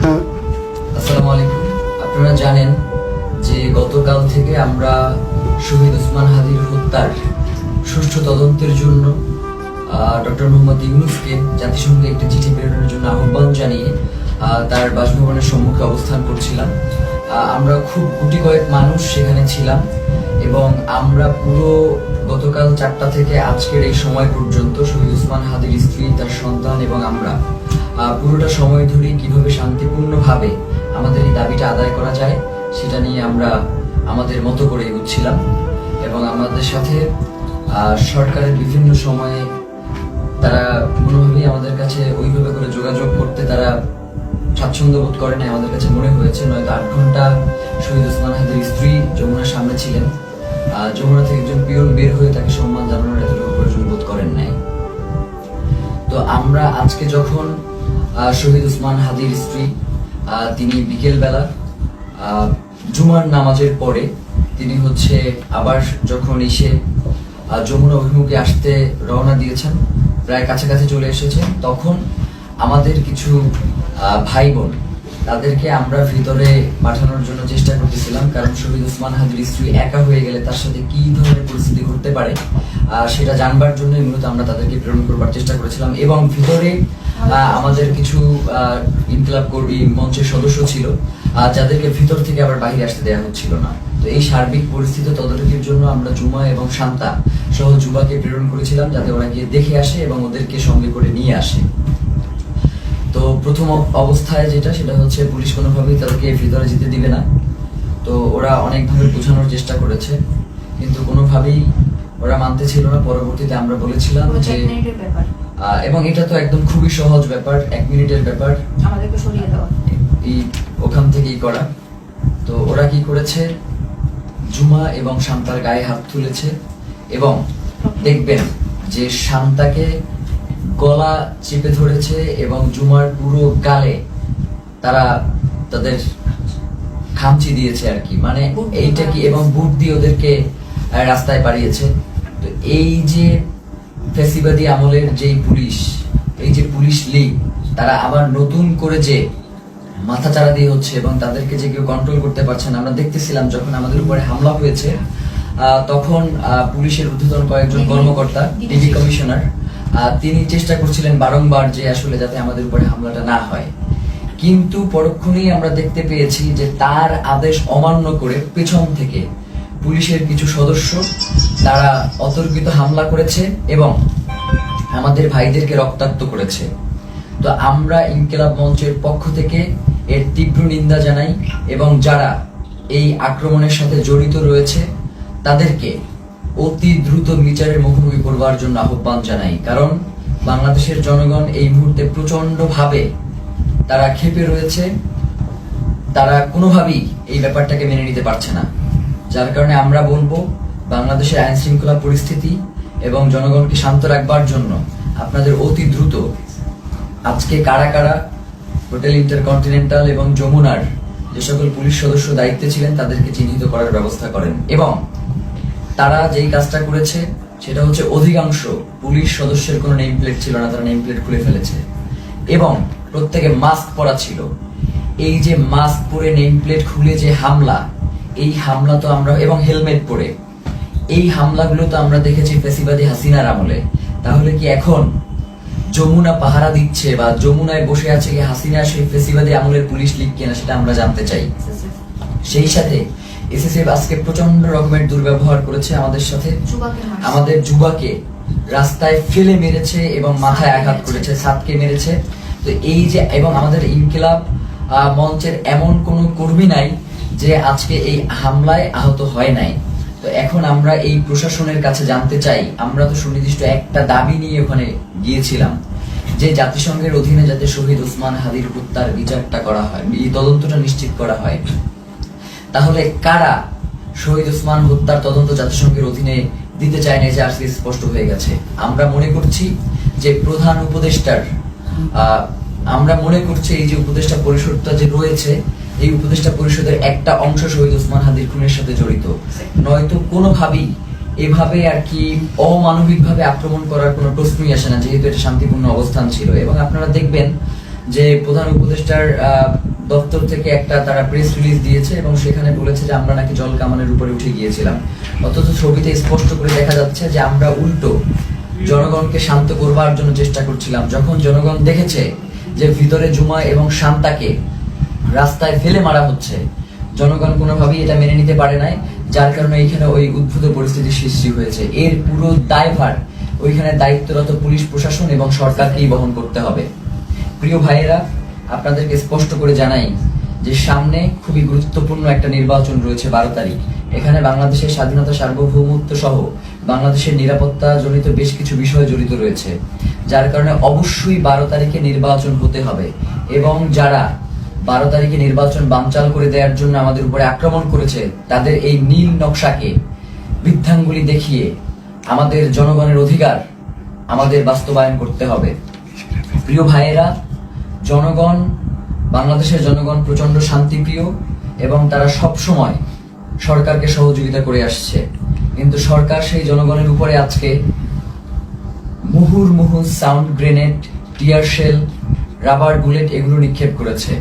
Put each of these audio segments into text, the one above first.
আসসালামু আলাইকুম। আপনারা জানেন যে গতকাল থেকে আমরা শহীদ ওসমান হাদির হত্যার সুষ্ঠু তদন্তের জন্য ডক্টর মোহাম্মদ ইউনূসকে জাতিসংঘে একটি চিঠি প্রেরণের জন্য আহ্বান জানিয়ে তার বাসভবনের সম্মুখে অবস্থান করছিলাম। আমরা খুব গুটি কয়েক মানুষ সেখানে ছিলাম এবং আমরা পুরো গতকাল 4টা থেকে আজকের এই সময় পর্যন্ত শহীদ ওসমান হাদির স্ত্রী, তার সন্তান এবং আমরা পুরোটা সময় ধরে কিভাবে শান্তিপূর্ণভাবে আমাদের এই দাবিটা আদায় করা যায় সেটা নিয়ে আমরা আমাদের মতো করে এগোচ্ছিলাম এবং আমাদের সাথে সরকারের বিভিন্ন সময়ে তারা কোনোভাবেই আমাদের কাছে ওইভাবে করে যোগাযোগ করতে তারা স্বাচ্ছন্দ্য বোধ করে না। আমাদের কাছে মনে হয়েছে নয়তো 8 ঘন্টা শহীদ ওসমান হাদির স্ত্রী যমুনার সামনে ছিলেন, যমুনা থেকে একজন পিয়ন বের হয়ে তাকে সম্মান জানানোর এতটুকু প্রয়োজন বোধ করেন নাই। তো আমরা আজকে যখন শহীদ ওসমান হাদির স্ত্রী তিনি বিকেলবেলা জুমার নামাজের পরে তিনি আবার যখন এসে যমুনা অভিমুখে আসতে রওনা দিয়েছেন, প্রায় কাছাকাছি চলে এসেছেন, তখন আমাদের কিছু ভাই বোন তাদেরকে আমরা ভিতরে পাঠানোর জন্য চেষ্টা করতেছিলাম, কারণ শহীদ ওসমান হাদির স্ত্রী একা হয়ে গেলে তার সাথে কি ধরনের পরিস্থিতি ঘটতে পারে সেটা জানবার জন্য মূলত আমরা তাদেরকে প্রেরণ করবার চেষ্টা করেছিলাম। এবং ভিতরে আমাদের কিছু ইনকিলাব কর্মী মঞ্চের সদস্য ছিল যাদেরকে ভিতর থেকে আবার বাইরে আসতে দেওয়া হচ্ছিল না। তো এই সার্বিক পরিস্থিতি তদারকির জন্য আমরা জুমা এবং শান্তা সহ যুবাকে প্রেরণ করেছিলাম যাতে ওরা গিয়ে দেখে আসে এবং ওদেরকে সঙ্গে করে নিয়ে আসে। তো প্রথম অবস্থায় সেটা হচ্ছে পুলিশ কোনোভাবেই তাদেরকে ভিতরে যেতে দিবে না। তো ওরা অনেকভাবে বোঝানোর চেষ্টা করেছে কিন্তু কোনোভাবেই ওরা মানতে ছিল না। পরবর্তীতে আমরা বলেছিলাম যে এবং এটা তো একদম খুবই সহজ ব্যাপার, 1 মিনিটের ব্যাপার, আমাদেরকে সরিয়ে দেওয়া এই ওখান থেকেই করা। তো ওরা কি করেছে, জুমা এবং শান্তার গায়ে হাত তুলেছে এবং দেখবেন যে শান্তাকে গলা চেপে ধরেছে এবং জুমার পুরো গালে তারা তাদের খামচি দিয়েছে আর কি, মানে এইটা কি, এবং বুট দিয়ে ওদেরকে রাস্তায় পাঠিয়েছে। তো এই যে ফ্যাসিবাদী আমলের যেই পুলিশ, এই যে পুলিশ লীগ, তারা আবার নতুন করে যে মাথাচাড়া দিয়ে হচ্ছে এবং তাদেরকে যে কেউ কন্ট্রোল করতে পারছে না। আমরা দেখতেছিলাম যখন আমাদের উপরে হামলা হয়েছে তখন পুলিশের ঊর্ধ্বতন কয়েকজন কর্মকর্তা, ডিবি কমিশনার, তিনি চেষ্টা করছিলেন বারংবার যে আসলে যাতে আমাদের উপরে হামলাটা না হয়, কিন্তু পরক্ষণেই আমরা দেখতে পেয়েছি যে তার আদেশ অমান্য করে পেছন থেকে পুলিশের কিছু সদস্য তারা অতর্কিত হামলা করেছে এবং আমাদের ভাইদেরকে রক্তাক্ত করেছে। তো আমরা ইনকিলাব মঞ্চের পক্ষ থেকে এর তীব্র নিন্দা জানাই এবং যারা এই আক্রমণের সাথে জড়িত রয়েছে তাদেরকে অতি দ্রুত বিচারের মুখোমুখি করবার জন্য আহ্বান জানাই। কারণ বাংলাদেশের জনগণ এই মুহূর্তে প্রচন্ড ভাবে তারা ক্ষেপে রয়েছে, তারা কোনোভাবেই এই ব্যাপারটাকে মেনে নিতে পারছে না। যার কারণে আমরা বলবো বাংলাদেশের আইন শৃঙ্খলা পরিস্থিতি এবং জনগণকে শান্ত রাখবার জন্য আপনাদের অতি দ্রুত আজকে কারা কারা হোটেল ইন্টারকন্টিনেন্টাল এবং যমুনার যে সকল পুলিশ সদস্য দায়িত্বে ছিলেন তাদেরকে চিহ্নিত করার ব্যবস্থা করেন। এবং তারা যেই কাজটা করেছে সেটা হচ্ছে অধিকাংশ পুলিশ সদস্যের কোনো নেম প্লেট ছিল না, তারা নেম প্লেট খুলে ফেলেছে এবং প্রত্যেকে মাস্ক পরা ছিল। এই যে মাস্ক পরে নেম প্লেট খুলে যে হামলা, এই হামলা তো আমরা, এবং হেলমেট পরে, এই হামলাগুলো তো আমরা দেখেছি ফ্যাসিবাদী হাসিনার আমলে। তাহলে কি এখন যমুনা পাহারা দিচ্ছে বা যমুনায় বসে আছে কি হাসিনা সেই ফ্যাসিবাদী আমলের পুলিশ লীগ কিনা সেটা আমরা জানতে চাই। সেই সাথে এসএসএফ আজকে প্রচন্ড রকমের দুর্ব্যবহার করেছে আমাদের সাথে, আমাদের যুবাকে রাস্তায় ফেলে মেরেছে এবং মাথায় আঘাত করেছে, ছাদকে মেরেছে। তো এই যে, এবং আমাদের ইনকিলাব মঞ্চের এমন কোনো কর্মী নাই যে আজকে এই হামলায় আহত হয় নাই। তো এখন আমরা এই প্রশাসনের কাছে জানতে চাই, আমরা তো সুনির্দিষ্ট একটা দাবি নিয়ে ওখানে গিয়েছিলাম যে জাতিসংঘের অধীনে যাতে শহীদ ওসমান হাদির হত্যার বিচারটা করা হয়, এই তদন্তটা নিশ্চিত করা হয়। তাহলে কারা শহীদ ওসমান হত্যার তদন্ত জাতিসংঘের অধীনে দিতে চায় না, যে আজকে স্পষ্ট হয়ে গেছে। আমরা মনে করছি যে প্রধান উপদেষ্টার, আমরা মনে করছি এই যে উপদেষ্টা পরিষদটা যে রয়েছে, এই উপদেষ্টা পরিষদের একটা অংশ শহীদ ওসমান হাদির খুনের সাথে জড়িত, নয়তো কোনোভাবেই এভাবে আর কি অমানবিকভাবে আক্রমণ করার কোনো প্রশ্নই আসে না, যেহেতু এটা শান্তিপূর্ণ অবস্থান ছিল। এবং আপনারা দেখবেন যে প্রধান উপদেষ্টার দপ্তর থেকে একটা তারা প্রেস রিলিজ দিয়েছে এবং সেখানে বলেছে যে আমরা নাকি জল কামানের উপরে উঠে গিয়েছিলাম, অথচ ছবিতে স্পষ্ট করে দেখা যাচ্ছে যে আমরা উল্টো জনগণকে শান্ত করবার জন্য চেষ্টা করছিলাম। যখন জনগণ দেখেছে যে ভিতরে জুমা এবং শান্তাকে রাস্তায় ফেলে মারা হচ্ছে, জনগণ কোনোভাবেই এটা মেনে নিতে পারে নাই, যার কারণে এইখানে ওই উদ্ভূত পরিস্থিতির সৃষ্টি হয়েছে। এর পুরো দায়ভার ওইখানে দায়িত্বরত পুলিশ প্রশাসন এবং সরকারকেই বহন করতে হবে। প্রিয় ভাইয়েরা, আপনাদেরকে স্পষ্ট করে জানাই যে সামনে খুবই গুরুত্বপূর্ণ একটা নির্বাচন রয়েছে 12 তারিখ। এখানে বাংলাদেশের স্বাধীনতা, সার্বভৌমত্ব সহ বাংলাদেশের নিরাপত্তা জনিত বেশ কিছু বিষয় জড়িত রয়েছে, যার কারণে অবশ্যই 12 তারিখে নির্বাচন হতে হবে। এবং যারা 12 তারিখে নির্বাচন বানচাল করে দেওয়ার জন্য আমাদের উপরে আক্রমণ করেছে, তাদের এই নীল নকশাকে বৃদ্ধাঙ্গুলি দেখিয়ে আমাদের জনগণের অধিকার আমাদের বাস্তবায়ন করতে হবে। প্রিয় ভাইয়েরা, জনগণ, বাংলাদেশের জনগণ প্রচন্ড শান্তিপ্রিয় এবং তারা সব সময় সরকারকে সহযোগিতা করে আসছে, কিন্তু সরকার সেই জনগণের উপরে আজকে মুহুর্মুহু sound grenade, tear shell, rubber bullet এগুলো নিক্ষেপ করেছে।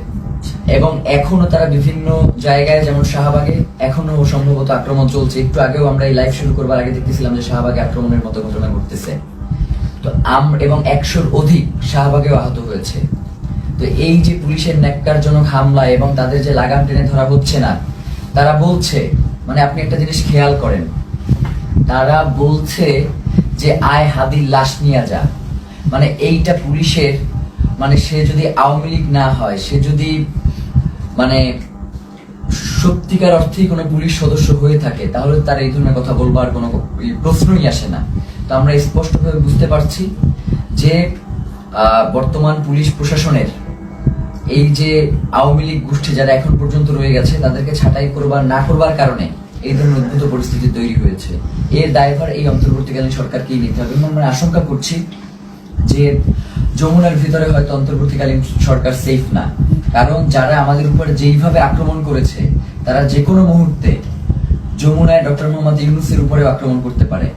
এবং এখনো তারা বিভিন্ন জায়গায়, যেমন শাহবাগে এখনো সম্ভবত আক্রমণ চলছে। একটু আগেও আমরা এই লাইভ শুরু করবার আগে দেখতেছিলাম যে শাহবাগে আক্রমণের মতো ঘটনা ঘটতেছে। তো এবং 100-র অধিক শাহবাগেও আহত হয়েছে। তো এই যে পুলিশের ন্যাক্কারজনক হামলা এবং তাদের যে লাগাম টেনে ধরা হচ্ছে না, তারা বলছে, মানে আপনি একটা জিনিস খেয়াল করেন, তারা বলছে যে আয় হাদির লাশ নিয়ে যা। মানে এইটা পুলিশের, মানে সে যদি আওয়ামী লীগ না হয়, সে যদি মানে সত্যিকার অর্থেই কোনো পুলিশ সদস্য হয়ে থাকে, তাহলে তার এই ধরনের কথা বলবার কোনো প্রশ্নই আসে না। তো আমরা স্পষ্টভাবে বুঝতে পারছি যে বর্তমান পুলিশ প্রশাসনের এই যে আওয়ামী লীগ গোষ্ঠী যারা এখন পর্যন্ত রয়ে গেছে, তাদেরকে ছাঁটাই করবার না করবার কারণে এই ধরনের উদ্ভূত পরিস্থিতি তৈরি হয়েছে। এর দায়ভার এই অন্তর্বর্তীকালীন সরকারকেই নিতে হবে। এবং আমরা আশঙ্কা করছি যে যমুনার ভিতরে হয়তো অন্তর্বর্তীকালীন সরকার সেফ না, কারণ যারা আমাদের উপরে যেইভাবে আক্রমণ করেছে, তারা যে কোনো মুহূর্তে যমুনায় ডক্টর মোহাম্মদ ইউনূসের উপরে আক্রমণ করতে পারে।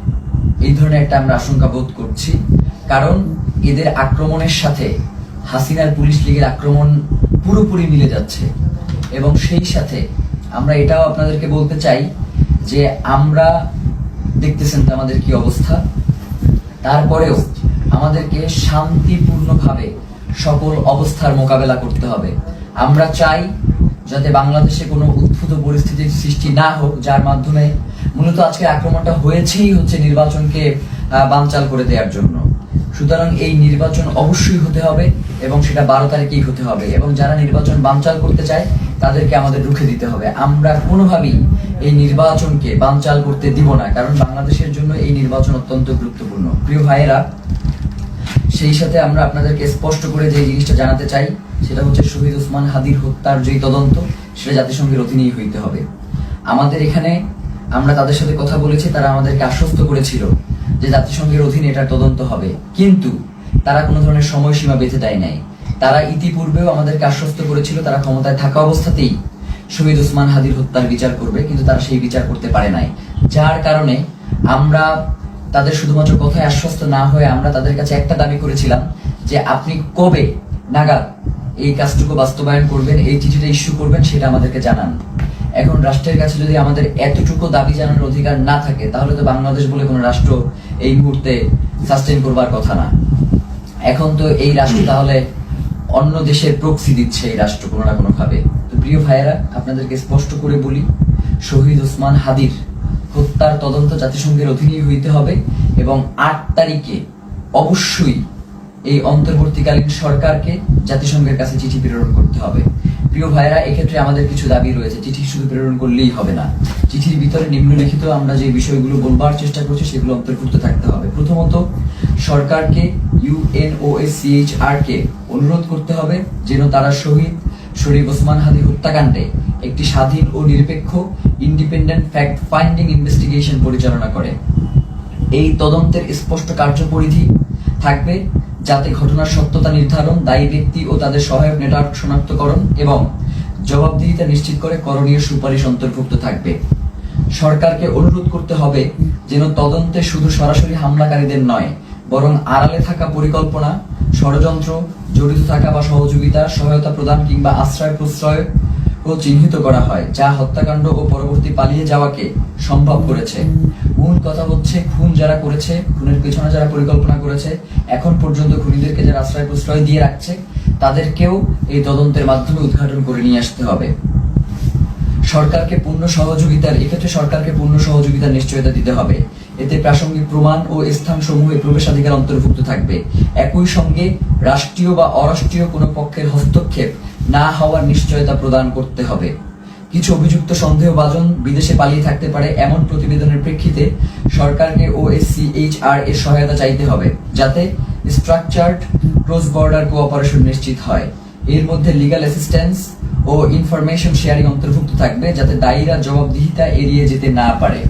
এই ধরনের একটা আমরা আশঙ্কা বোধ করছি, কারণ এদের আক্রমণের সাথে হাসিনার পুলিশ লীগের আক্রমণ পুরোপুরি মিলে যাচ্ছে। এবং সেই সাথে আমরা এটাও আপনাদেরকে বলতে চাই যে আমরা দেখতেছেন তো আমাদের কি অবস্থা, তারপরেও আমাদেরকে শান্তিপূর্ণভাবে সকল অবস্থার মোকাবেলা করতে হবে। আমরা চাই যাতে বাংলাদেশে কোনো উদ্ভূত পরিস্থিতির সৃষ্টি না হোক, যার মাধ্যমে মূলত আজকে আক্রমণটা হয়েছেই হচ্ছে নির্বাচনকে বানচাল করে দেওয়ার জন্য। সুতরাং এই নির্বাচন অবশ্যই হতে হবে এবং সেটা 12 তারিখেই হতে হবে। এবং যারা নির্বাচন বানচাল করতে চায়, তাদেরকে আমাদের রুখে দিতে হবে। আমরা কোনোভাবেই এই নির্বাচনকে বানচাল করতে দিব না, কারণ বাংলাদেশের জন্য এই নির্বাচন অত্যন্ত গুরুত্বপূর্ণ। প্রিয় ভাইয়েরা, সেই সাথে আমরা আপনাদেরকে স্পষ্ট করে যে জিনিসটা জানাতে চাই, সেটা হচ্ছে শহীদ ওসমান হাদির হত্যার যে তদন্ত, সেটা জাতিসংঘের অধীনেই হইতে হবে। আমাদের এখানে আমরা তাদের সাথে কথা বলেছি, তারা আমাদেরকে আশ্বস্ত করেছিল যে জাতিসংঘের অধীনে এটার তদন্ত হবে, কিন্তু তারা কোনো ধরনের সময়সীমা বেঁধে দেয় নাই। তারা ইতিপূর্বেও আমাদেরকে আশ্বস্ত করেছিল তারা ক্ষমতায় থাকা অবস্থাতেই শহীদ ওসমান হাদির হত্যার বিচার করবে, কিন্তু তারা সেই বিচার করতে পারে নাই। যার কারণে আমরা তাদের শুধুমাত্র কথায় আশ্বস্ত না হয়ে আমরা তাদের কাছে একটা দাবি করেছিলাম যে আপনি কবে নাগাদ এই কাজটুকু বাস্তবায়ন করবেন, এই চিঠিটা ইস্যু করবেন, সেটা আমাদেরকে জানান। এখন রাষ্ট্রের কাছে যদি আমাদের এতটুকু দাবি জানানোর অধিকার না থাকে, তাহলে তো বাংলাদেশ বলে কোনো রাষ্ট্র এই মুহূর্তে সাস্টেইন করবার কথা না। এখন তো এই রাষ্ট্র তাহলে অন্য দেশের প্রক্সি দিচ্ছে এই রাষ্ট্র কোনো না কোনো ভাবে। তো প্রিয় ভাইয়েরা, আপনাদেরকে স্পষ্ট করে বলি, শহীদ ওসমান হাদির হত্যার তদন্ত জাতিসংঘের অধীনেই হইতে হবে এবং 8 তারিখে অবশ্যই এই অন্তর্বর্তীকালীন সরকারকে জাতিসংঘের কাছে চিঠি প্রেরণ করতে হবে। প্রিয় ভাইয়েরা, এক্ষেত্রে আমাদের কিছু দাবি রয়েছে। চিঠি শুধু প্রেরণ করলেই হবে না, চিঠির ভিতরে নিম্নলিখিত আমরা যে বিষয়গুলো বলবার চেষ্টা করছি সেগুলো অন্তর্ভুক্ত থাকতে হবে। প্রথমত, সরকারকে UNOHCHR কে অনুরোধ করতে হবে যেন তারা শহীদ শরীফ ওসমান হাদি হত্যাকাণ্ডে একটি স্বাধীন ও নিরপেক্ষ ইন্ডিপেন্ডেন্ট ফ্যাক্ট ফাইন্ডিং ইনভেস্টিগেশন পরিচালনা করে। এই তদন্তের স্পষ্ট কার্যপরিধি থাকবে যাতে ঘটনার সত্যতা নির্ধারণ, দায়ী ব্যক্তি ও তাদের সহায়ক নেটওয়ার্ক শনাক্তকরণ এবং জবাবদিহিতা নিশ্চিত করে করণীয় সুপারিশ অন্তর্ভুক্ত থাকবে। সরকারকে অনুরোধ করতে হবে যেন তদন্তে শুধু সরাসরি হামলাকারীদের নয়, বরং আড়ালে থাকা পরিকল্পনা, ষড়যন্ত্র, জড়িত থাকা বা সহযোগিতা, সহায়তা প্রদান কিংবা আশ্রয় প্রশ্রয় ও চিহ্নিত করা হয়, যা হত্যাকাণ্ড ও পরবর্তী পালিয়ে যাওয়াকে সম্ভব করেছে। মূল কথা হচ্ছে, খুন যারা করেছে, খুনের পেছনে যারা পরিকল্পনা করেছে, এখন পর্যন্ত খুনিদেরকে যারা আশ্রয় প্রশ্রয় দিয়ে রাখছে, তাদেরকেও এই তদন্তের মাধ্যমে উদ্ঘাটন করে নিয়ে আসতে হবে। সরকারকে পূর্ণ সহযোগিতার এক্ষেত্রে সরকারকে পূর্ণ সহযোগিতার নিশ্চয়তা দিতে হবে। এতে প্রাসঙ্গিক প্রমাণ ও স্থানসমূহে প্রবেশাধিকার অন্তর্ভুক্ত থাকবে। একই সঙ্গে রাষ্ট্রীয় বা অরাষ্ট্রীয় কোনো পক্ষের হস্তক্ষেপ না হওয়ার নিশ্চয়তা প্রদান করতে হবে। কিছু অভিযুক্ত সন্দেহভাজন বিদেশে পালিয়ে থাকতে পারে এমন প্রতিবেদনের প্রেক্ষিতে সরকারকে OSCHR এর সহায়তা চাইতে হবে, যাতে স্ট্রাকচার্ড ক্রস বর্ডার কোঅপারেশন নিশ্চিত হয়। এর মধ্যে লিগ্যাল অ্যাসিস্ট্যান্স ও ইনফরমেশন শেয়ারিং অন্তর্ভুক্ত থাকবে, যাতে দায়ীরা জবাবদিহিতা এড়িয়ে যেতে না পারে।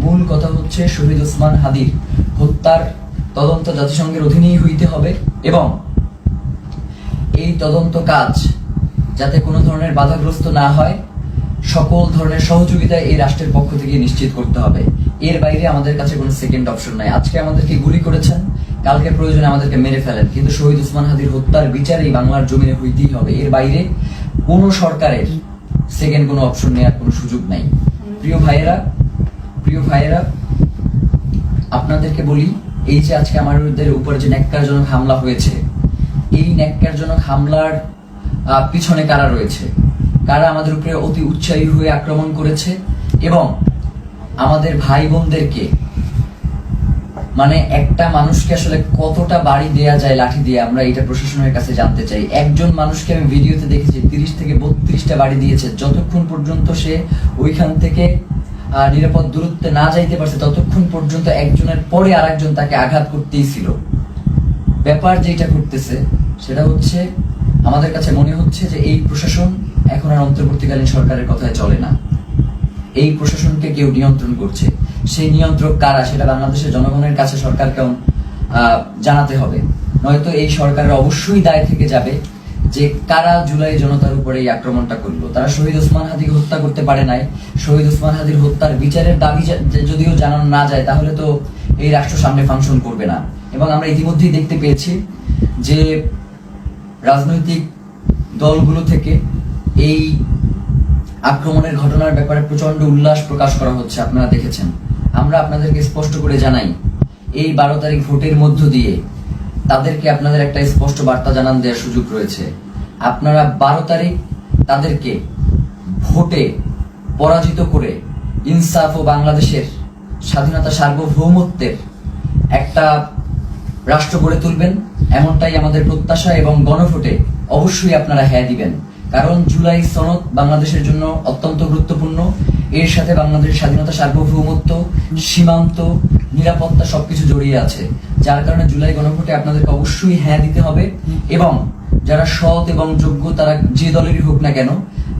মূল কথা হচ্ছে, শহীদ ওসমান হাদির হত্যার তদন্ত জাতিসংঘের অধীনেই হইতে হবে এবং এই তদন্ত কাজ যাতে কোনো ধরনের বাধাগ্রস্ত না হয়, সকল ধরনের সহযোগিতা এই রাষ্ট্রের পক্ষ থেকে নিশ্চিত করতে হবে। এর বাইরে আমাদের কাছে কোনো সেকেন্ড অপশন নাই। আজকে আমাদেরকে গুলি করেছেন, কালকে প্রয়োজনে আমাদেরকে মেরে ফেলেন, কিন্তু শহীদ ওসমান হাদির হত্যার বিচারই বাংলার জমিনে হইতেই হবে। এর বাইরে কোনো সরকারের সেকেন্ড কোনো অপশন নেওয়ার কোনো সুযোগ নাই। প্রিয় ভাইয়েরা, আপনাদেরকে বলি, এই যে আজকে আমাদের উপরে যে ন্যাক্কারজনক হামলা হয়েছে, এই ন্যাক্কারজনক হামলার পিছনে কারা রয়েছে, কারা আমাদের উপরে অতি উৎসাহী হয়ে আক্রমণ করেছে এবং আমাদের ভাই বোনদেরকে, মানে একটা মানুষকে আসলে কতটা বাড়ি দেয়া যায় লাঠি দিয়ে, আমরা এটা প্রশাসনের কাছে জানতে চাই। একজন মানুষকে আমি ভিডিওতে দেখেছি 30 থেকে 32টা বাড়ি দিয়েছে। যতক্ষণ পর্যন্ত সে ওইখান থেকে নিরাপদ দূরত্বে না যাইতে পারছে, ততক্ষণ পর্যন্ত একজনের পরে আরেকজন তাকে আঘাত করতেই ছিল। ব্যাপার যেটা করতেছে সেটা হচ্ছে, আমাদের কাছে মনে হচ্ছে যে এই প্রশাসন এখন আর অন্তর্বর্তীকালীন সরকারের কথায় চলে না। এই প্রশাসনকে কেউ নিয়ন্ত্রণ করছে। সেই নিয়ন্ত্রক কারা, সেটা বাংলাদেশের জনগণের কাছে সরকারকে জানাতে হবে। নয়তো এই সরকারের অবশ্যই দায় থেকে যাবে যে কারা জুলাই জনতার উপরে এই আক্রমণটা করলো। তারা শহীদ ওসমান হাদিকে হত্যা করতে পারে নাই। শহীদ ওসমান হাদির হত্যার বিচারের দাবি যদিও জানানো না যায়, তাহলে তো এই রাষ্ট্র সামনে ফাংশন করবে না। এবং আমরা ইতিমধ্যেই দেখতে পেয়েছি যে রাজনৈতিক দলগুলো থেকে এই আক্রমণের ঘটনার ব্যাপারে প্রচন্ড উল্লাস প্রকাশ করা হচ্ছে, আপনারা দেখেছেন। আমরা আপনাদেরকে স্পষ্ট করে জানাই, এই 12 তারিখ ভোটের মধ্য দিয়ে তাদেরকে আপনাদের একটা স্পষ্ট বার্তা জানান দেওয়ার সুযোগ রয়েছে। আপনারা 12 তারিখ তাদেরকে ভোটে পরাজিত করে ইনসাফ ও বাংলাদেশের স্বাধীনতা সার্বভৌমত্বের একটা রাষ্ট্র গড়ে তুলবেন, এমনটাই আমাদের প্রত্যাশা। এবং গণভোটে অবশ্যই আপনারা হ্যাঁ দিবেন, কারণ জুলাই সনদ বাংলাদেশের জন্য অত্যন্ত গুরুত্বপূর্ণ। এর সাথে বাংলাদেশের স্বাধীনতা সার্বভৌমত্ব, সীমান্ত, নিরাপত্তা সবকিছু জড়িয়ে আছে। যার কারণে জুলাই গণভোটে আপনাদেরকে অবশ্যই হ্যাঁ দিতে হবে এবং যারা সৎ এবং যোগ্য, তারা যে দলেরই হোক না কেন,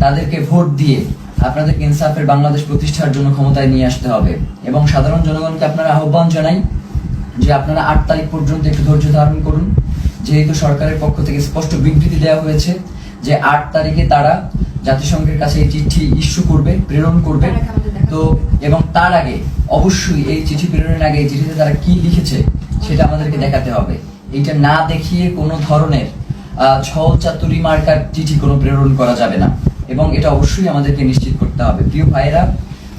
তাদেরকে ভোট দিয়ে আপনাদের ইনসাফের বাংলাদেশ প্রতিষ্ঠার জন্য ক্ষমতায় নিয়ে আসতে হবে। এবং সাধারণ জনগণকে আপনারা আহ্বান জানাই যে আপনারা 8 তারিখ পর্যন্ত একটু ধৈর্য ধারণ করুন, যেহেতু সরকারের পক্ষ থেকে স্পষ্ট বিবৃতি দেওয়া হয়েছে যে 8 তারিখে তারা জাতিসংঘের কাছে এই চিঠি ইস্যু করবে, প্রেরণ করবে। তো এবং তার আগে অবশ্যই এই চিঠি প্রেরণের আগে এই চিঠিতে তারা কি লিখেছে সেটা আমাদেরকে দেখাতে হবে। এইটা না দেখিয়ে কোনো ধরনের ছল চাতুরি মার্কার চিঠি কোনো প্রেরণ করা যাবে না এবং এটা অবশ্যই আমাদেরকে নিশ্চিত করতে হবে। প্রিয় ভাইয়েরা,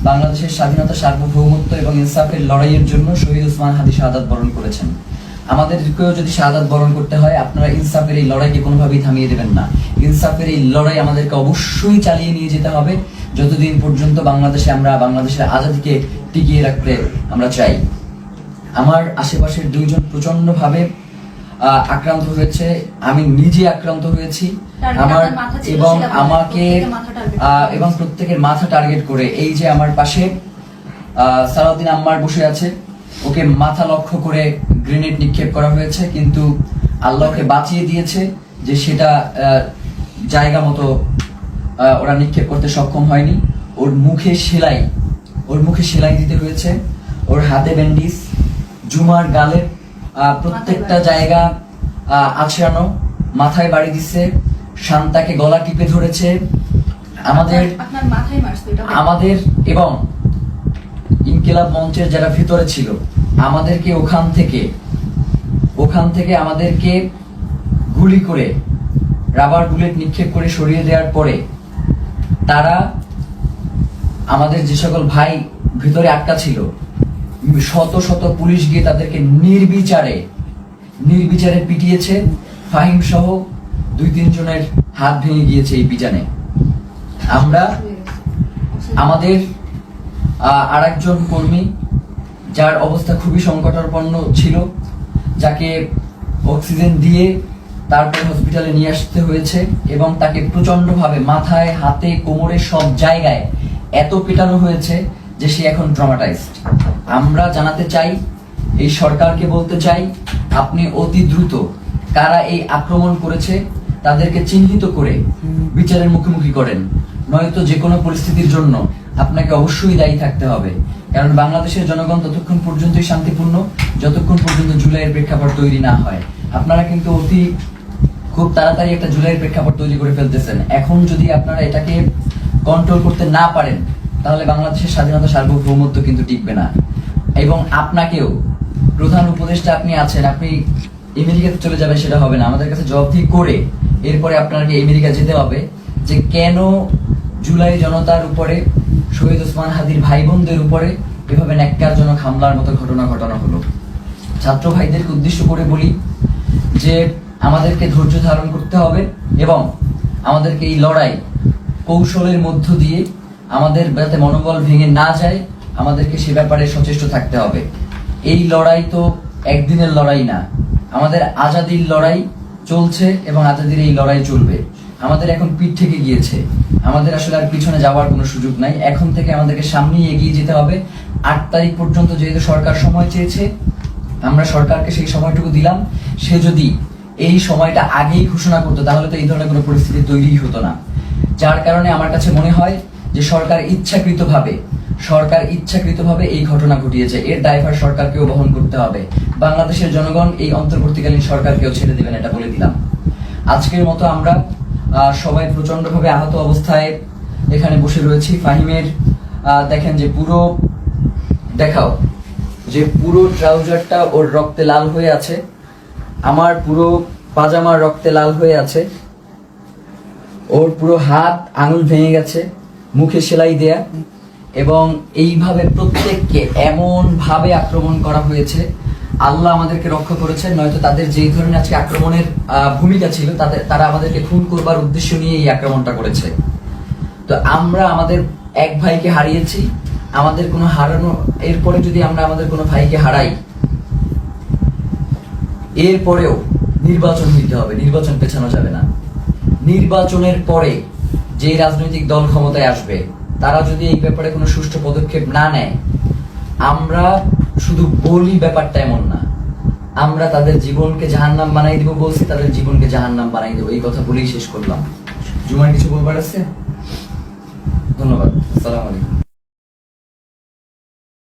বাংলাদেশের স্বাধীনতা সার্বভৌমত্ব এবং ইনসাফের লড়াইয়ের জন্য শহীদ ওসমান হাদি শাহাদাত বরণ করেছেন। আমাদেরকেও যদি শাহাদাত বরণ করতে হয়, আপনারা ইনসাফের এই লড়াইকে কোনোভাবেই থামিয়ে দেবেন না। ইনসাফের এই লড়াই আমাদেরকে অবশ্যই চালিয়ে নিয়ে যেতে হবে যতদিন পর্যন্ত আমরা বাংলাদেশের আজাদীকে টিকিয়ে রাখতে আমরা চাই। আমার আশেপাশের 2 জন প্রচন্ডভাবে আক্রান্ত হয়েছে, আমি নিজে আক্রান্ত হয়েছি। আমার এবং আমাকে এবং প্রত্যেকের মাথা টার্গেট করে, এই যে আমার পাশে সালাউদ্দিন আম্মার বসে আছে, ওকে মাথা লক্ষ্য করে গ্রেনেড নিক্ষেপ করা হয়েছে, কিন্তু আল্লাহকে বাঁচিয়ে দিয়েছে যে সেটা জায়গা মতো ওরা নিক্ষেপ করতে সক্ষম হয়নি। ওর মুখে সেলাই দিতে হয়েছে, ওর হাতে ব্যান্ডিজ, জুমার গালের প্রত্যেকটা জায়গা আছড়ানো, মাথায় বাড়ি দিচ্ছে, শান্তাকে গলা টিপে ধরেছে। আমাদের এবং ইনকিলাব মঞ্চের যারা ভিতরে ছিল, আমাদেরকে ওখান থেকে আমাদেরকে গুলি করে রাবার বুলেট নিক্ষেপ করে সরিয়ে দেওয়ার পরে তারা আমাদের যে সকল ভাই ভিতরে আটকা ছিল, শত শত পুলিশ গিয়ে তাদেরকে নির্বিচারে পিটিয়েছে। ফাহিম সহ 2-3 জনের হাত ভেঙে গিয়েছে এই পিটানে। আমরা আমাদের আরেকজন কর্মী যার অবস্থা খুবই সংকটাপন্ন ছিল, যাকে অক্সিজেন দিয়ে তারপর হসপিটালে নিয়ে আসতে হয়েছে এবং তাকে প্রচন্ডভাবে মাথায়, হাতে, কোমরে সব জায়গায় এত পেটানো হয়েছে যে সে এখন ট্রমাটাইজড। আমরা জানাতে চাই, এই সরকারকে বলতে চাই, আপনি অতি দ্রুত কারা এই আক্রমণ করেছে তাদেরকে চিহ্নিত করে বিচারের মুখোমুখি করেন, নয়তো যে কোনো পরিস্থিতির জন্য আপনাকে অবশ্যই দায়ী থাকতে হবে। কারণ বাংলাদেশের জনগণ ততক্ষণ পর্যন্তই শান্তিপূর্ণ যতক্ষণ পর্যন্ত জুলাইয়ের প্রেক্ষাপট তৈরি না হয়। আপনারা কিন্তু খুব তাড়াতাড়ি একটা জুলাইয়ের প্রেক্ষাপট তৈরি করে ফেলতেছেন। এখন যদি আপনারা এটাকে কন্ট্রোল করতে না পারেন তাহলে বাংলাদেশের স্বাধীনতা, সার্বভৌমত্ব কিন্তু টিকবে না। এবং আপনাকেও প্রধান উপদেষ্টা আপনি আছেন, আপনি আমেরিকাতে চলে যাবেন সেটা হবে না। আমাদের কাছে জবাবদিহি করে এরপরে আপনাকে আমেরিকা যেতে হবে যে কেন জুলাই জনতার উপরে, শহীদ ওসমান হাদির ভাই বোনদের উপরে এভাবে ন্যাক্কারজনক হামলার মতো ঘটনা ঘটানো হলো। ছাত্র ভাইদেরকে উদ্দেশ্য করে বলি যে আমাদেরকে ধৈর্য ধারণ করতে হবে এবং আমাদেরকে এই লড়াই কৌশলের মধ্য দিয়ে আমাদের যাতে মনোবল ভেঙে না যায় আমাদেরকে সে ব্যাপারে সচেষ্ট থাকতে হবে। এই লড়াই তো একদিনের লড়াই না, আমাদের আজাদির লড়াই চলছে এবং আজাদির এই লড়াই চলবে। আমাদের এখন পিঠ থেকে গিয়েছে, আমাদের আসলে আর পিছনে যাওয়ার কোনো সুযোগ নাই। এখন থেকে আমাদেরকে সামনেই এগিয়ে যেতে হবে। 8 তারিখ পর্যন্ত যেহেতু সরকার সময় চেয়েছে, আমরা সরকারকে সেই সময়টুকু দিলাম। সে যদি এই সময়টা আগেই ঘোষণা করতো তাহলে তো এই ধরনের কোনো পরিস্থিতি তৈরি হতো না। যার কারণে আমার কাছে মনে হয় যে সরকার ইচ্ছাকৃতভাবে এই ঘটনা ঘটিয়েছে। এর দায়ভার সরকারকেও বহন করতে হবে। বাংলাদেশের জনগণ এই অন্তর্বর্তীকালীন সরকারকেও ছেড়ে দেবেন, এটা বলে দিলাম। আজকের মতো আমরা সবাই প্রচন্ডভাবে আহত অবস্থায় এখানে বসে রয়েছি। ফাহিমের দেখেন যে পুরো ট্রাউজারটা ওর রক্তে লাল হয়ে আছে, আমার পুরো পাজামার রক্তে লাল হয়ে আছে, ওর পুরো হাত আঙুল ভেঙে গেছে, মুখে সেলাই দেয়া, এবং এইভাবে প্রত্যেককে এমন ভাবে আক্রমণ করা হয়েছে। আল্লাহ আমাদেরকে রক্ষা করেছেন, নয়তো তাদের যেই ধরনের আজকে আক্রমণের ভূমিকা ছিল তারা আমাদেরকে খুন করবার উদ্দেশ্য নিয়ে এই আক্রমণটা করেছে। তো আমরা আমাদের এক ভাইকে হারিয়েছি, আমাদের কোনো হারানো, এরপরে যদি আমরা আমাদের কোনো ভাইকে হারাই, এরপরেও নির্বাচন হইতে হবে, নির্বাচন পেছানো যাবে না। নির্বাচনের পরে যে রাজনৈতিক দল ক্ষমতায় আসবে তারা যদি এই ব্যাপারে কোনো সুষ্ঠু পদক্ষেপ না নেয়, আমরা শুধু বলি ব্যাপারটা এমন না, আমরা তাদের জীবনকে জাহান্নাম বানাই দিব বলছি, তাদের জীবনকে জাহান্নাম বানাই দেবো, এই কথা বলেই শেষ করলাম। জুমার কিছু বলবার আছে? ধন্যবাদ। আসসালামু আলাইকুম।